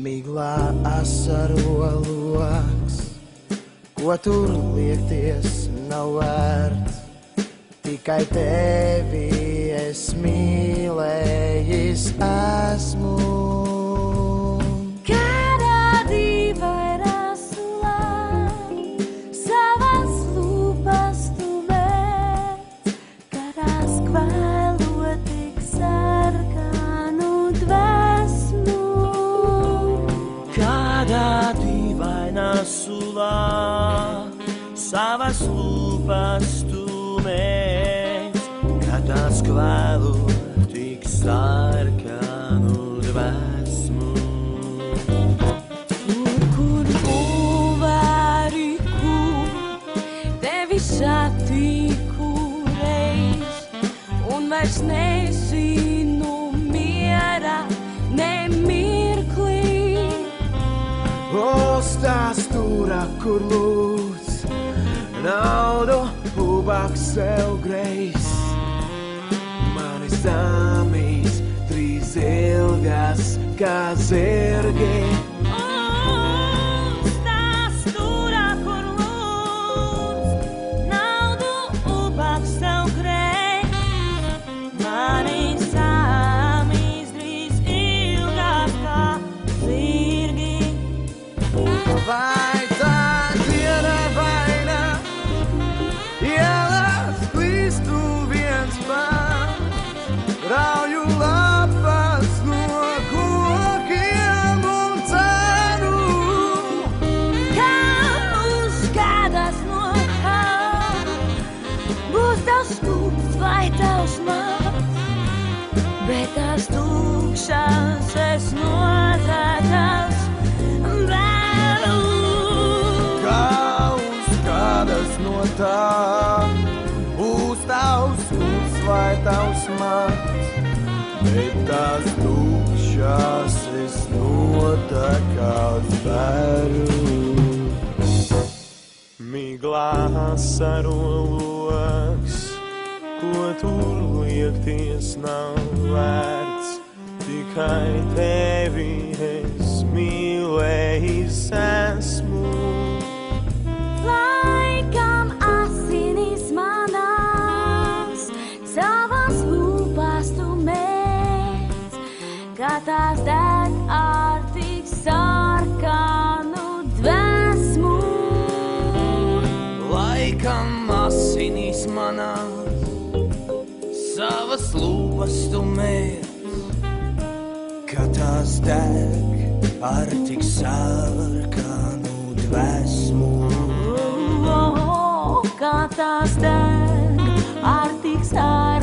Miglā asaro loks, ko tur liekties nav vērts. Tikai tevi es mīlējis esmu. Kādā dīvainā sulā savas lūpas tu mēdz, kādā skvēlo tik sarkanu dvēsmu. Kādā dīvainā sulā savas lūpas tu mēdz, kādā skvēlo tik sarkanu dvēsmu. Kur uvariku tevi satiku reiz, un vairs nezinu miera nemirklī. Ostās turā, kur lūdz naudu, ubaks sev greis. Mani samīs trīs ilgas kā zirgi. Ostās turā, kur lūdz naudu, ubaks sev greis. Mani samīs drīz ilgās kā zirgi. Vai tā diena vaina, ielās klīstu viens pats, rauju lapas no kokiem un cenu. Kā uzgādās no kā būs tavs stūps vai tavs mats, bet tās tukšās es notētās vēlu. Kā uzkādas no tā, būs tavs stūps vai tavs mats, bet tās tukšās es notekās veru. Miglā asaro loks, ko tur liekties nav vērts. Tikai tevi es mīlējis esmu. Laikam asinis manās, savas lūpas tu mēdz, kā tās deg ar tik sarkanu dvēsmu. Laikam asinis manās, savas lūpas tu mēdz, kā tās deg ar tik sarkanu dvēsmu. Kā tās deg ar tik sarkanu